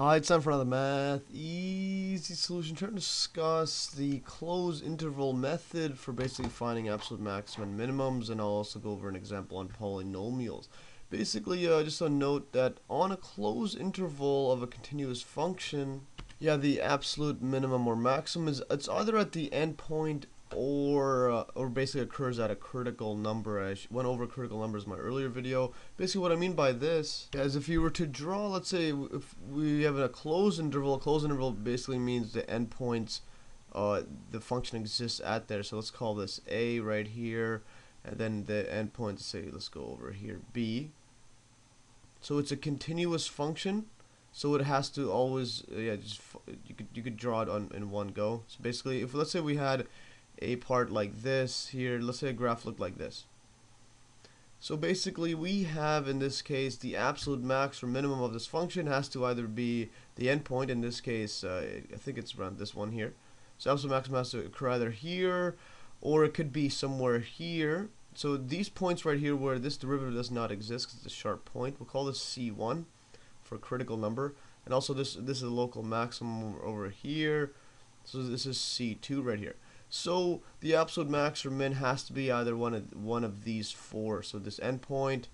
Hi, it's time for another math easy solution. Trying to discuss the closed interval method for basically finding absolute maximum and minimums, and I'll also go over an example on polynomials. Basically, just a note that on a closed interval of a continuous function, the absolute minimum or maximum it's either at the endpoint or basically occurs at a critical number. I went over critical numbers in my earlier video. Basically, what I mean by this is if you were to draw, let's say, if we have a closed interval basically means the endpoints, the function exists at there. So let's call this A right here, and then the endpoint, say, let's go over here, B. So it's a continuous function. So it has to always, you could draw it in one go. So basically, if let's say we had a part like this here, let's say a graph looked like this. So basically we have in this case the absolute max or minimum of this function has to either be the endpoint, in this case I think it's around this one here. So absolute maximum has to occur either here or it could be somewhere here. So these points right here where this derivative does not exist because it's a sharp point, we'll call this C1 for a critical number. And also this is a local maximum over here. So this is C2 right here. So the absolute max or min has to be either one of these four. So this endpoint,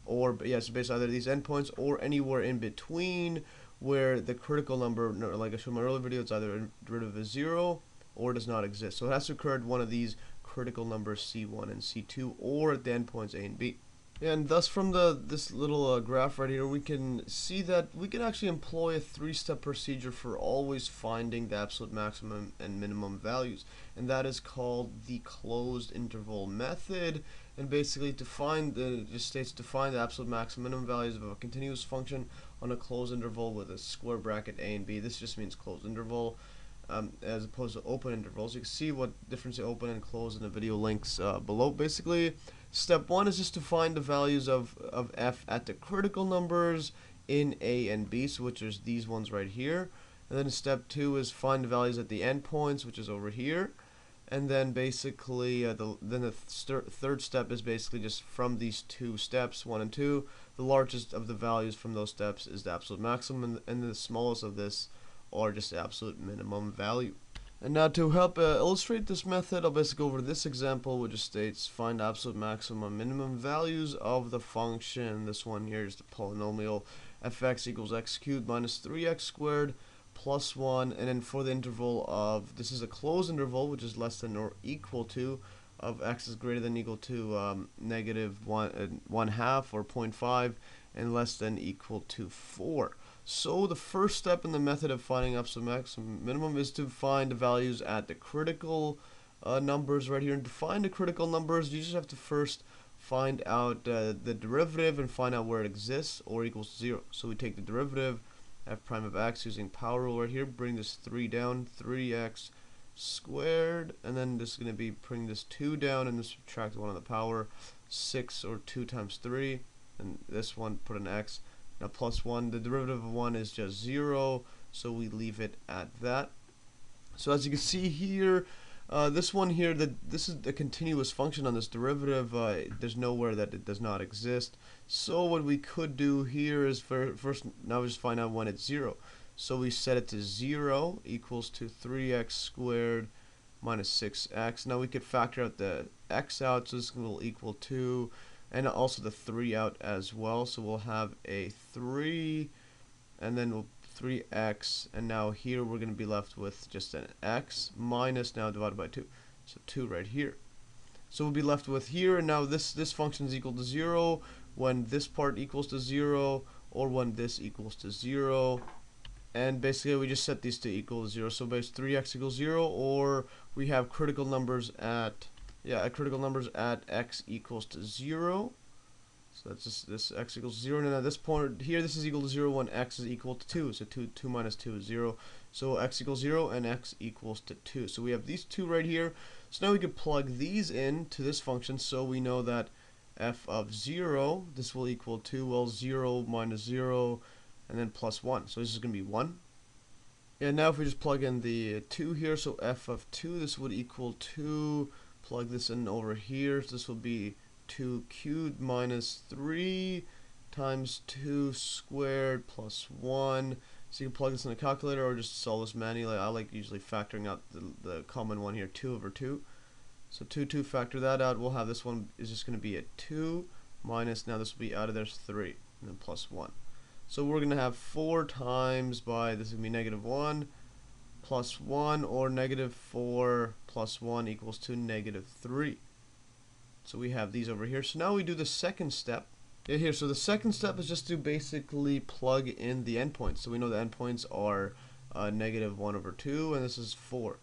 or so basically either these endpoints or anywhere in between where the critical number, like I showed in my earlier video, it's either derivative is 0 or does not exist. So it has to occur at one of these critical numbers C1 and C2 or at the endpoints A and B. And thus from this little graph right here, we can see that we can actually employ a three-step procedure for always finding the absolute maximum and minimum values. And that is called the closed interval method. And basically it just states to find the absolute maximum and minimum values of a continuous function on a closed interval with a square bracket A and B. This just means closed interval. As opposed to open intervals. You can see what difference open and close in the video links below. Basically, step 1 is just to find the values of f at the critical numbers in A and B, so which is these ones right here. And then step 2 is find the values at the endpoints, which is over here. And then basically, the third step is basically just from these two steps, 1 and 2, the largest of the values from those steps is the absolute maximum, and the smallest of this or just the absolute minimum value. And now to help illustrate this method, I'll basically go over this example, which just states find absolute maximum minimum values of the function. This one here is the polynomial fx equals x cubed minus 3x squared plus 1. And then for the interval of, this is a closed interval, which is less than or equal to, of x is greater than or equal to negative 1 half or 0.5 and less than or equal to 4. So the first step in the method of finding absolute maximum minimum is to find the values at the critical numbers right here. And to find the critical numbers, you just have to first find out the derivative and find out where it exists or equals 0. So we take the derivative f prime of x using power rule right here, bring this 3 down, 3x squared, and then this is going to be bring this 2 down and then subtract 1 on the power, 6 or 2 times 3, and this one put an x. Now plus 1, the derivative of 1 is just 0, so we leave it at that. So as you can see here, this one here, this is a continuous function on this derivative. There's nowhere that it does not exist. So what we could do here is first now we just find out when it's 0. So we set it to 0 equals to 3x squared minus 6x. Now we could factor out the x out, so this will equal 2. And also the 3 out as well, so we'll have a 3 and then we'll 3x, and now here we're going to be left with just an x minus now divided by 2, so 2 right here. So we'll be left with here, and now this function is equal to 0 when this part equals to 0 or when this equals to 0. And basically we just set these to equal to 0, so basically 3x equals 0, or we have critical numbers at x equals to 0. So that's just this x equals 0, and at this point here this is equal to 0 when x is equal to 2. So 2 minus 2 is 0. So x equals 0 and x equals to 2. So we have these two right here. So now we can plug these in to this function, so we know that f of 0, this will equal to, well, 0 minus 0 and then plus 1. So this is going to be 1. And now if we just plug in the 2 here, so f of 2, this would equal 2. Plug this in over here, so this will be 2 cubed minus 3 times 2 squared plus 1, So you can plug this in a calculator or just solve this manually. I like usually factoring out the common one here, 2 over 2. So 2 factor that out. We'll have this one is just going to be a 2 minus, now this will be out of there's 3, and then plus 1. So we're going to have 4 times by, this is going to be negative 1 plus 1, or negative 4 plus 1 equals to negative 3. So we have these over here. So now we do the second step. Here, so the second step is just to basically plug in the endpoints. So we know the endpoints are negative 1 over 2, and this is 4.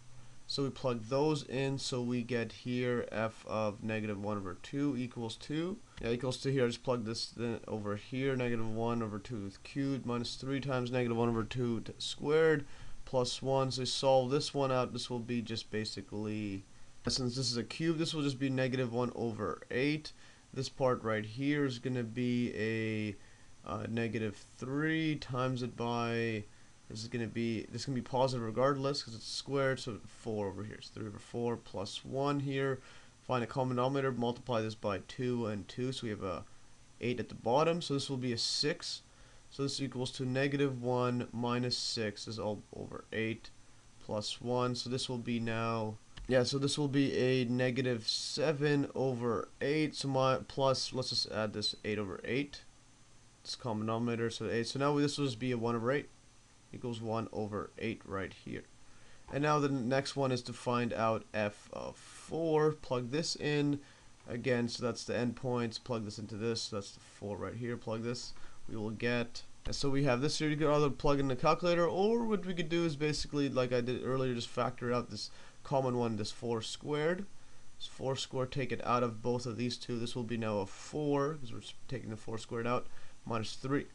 So we plug those in, so we get here f of negative 1 over 2 equals 2. Yeah, equals to here, I just plug this then over here, negative 1 over 2 cubed minus 3 times negative 1 over 2 squared plus 1. So we solve this one out. This will be just basically, since this is a cube, this will just be negative 1 over 8. This part right here is going to be a negative 3 times it by, this is going to be positive regardless because it's squared, so 4 over here. So 3 over 4 plus 1 here. Find a common denominator, multiply this by 2 and 2, so we have a 8 at the bottom, so this will be a 6. So this equals to negative 1 minus 6 is all over 8 plus 1. So this will be now, yeah, so this will be a negative 7 over 8. So my plus, let's just add this 8 over 8. It's common denominator, so 8. So now this will just be a 1 over 8 equals 1 over 8 right here. And now the next one is to find out f of 4. Plug this in again, so that's the endpoints. Plug this into this, so that's the 4 right here. Plug this, we will get, and so we have this here. You could either plug in the calculator, or what we could do is basically, like I did earlier, just factor out this common one, this 4 squared. This 4 squared, take it out of both of these two. This will be now a 4, because we're taking the 4 squared out, minus 3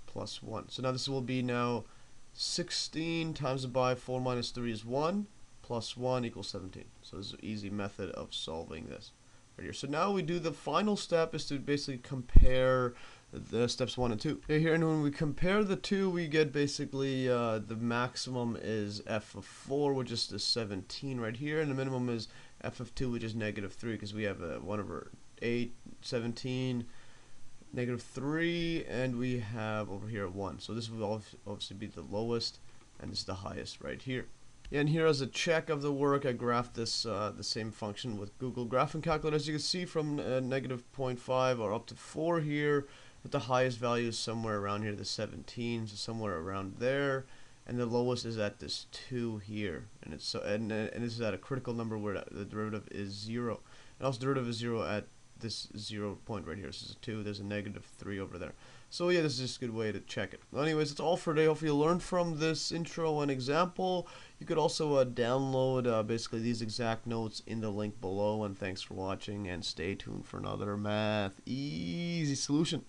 plus 1. So now this will be now 16 times by 4 minus 3 is 1, plus 1 equals 17. So this is an easy method of solving this right here. So now we do the final step, is to basically compare the steps 1 and 2. Okay, here, and when we compare the two, we get basically the maximum is f of 4, which is the 17 right here, and the minimum is f of 2, which is negative 3, because we have a 1 over 8, 17, negative 3, and we have over here 1. So this will obviously be the lowest, and this is the highest right here. And here, as a check of the work, I graphed this the same function with Google Graphing Calculator. As you can see, from negative 0.5 or up to 4 here, but the highest value is somewhere around here, the 17, so somewhere around there, and the lowest is at this 2 here, and it's and this is at a critical number where the derivative is 0, and also the derivative is 0 at this 0 point right here. This is a 2, there's a negative 3 over there. So yeah, this is just a good way to check it. Well, anyways, that's all for today. Hopefully you learned from this intro and example. You could also download basically these exact notes in the link below, and thanks for watching, and stay tuned for another Math Easy solution.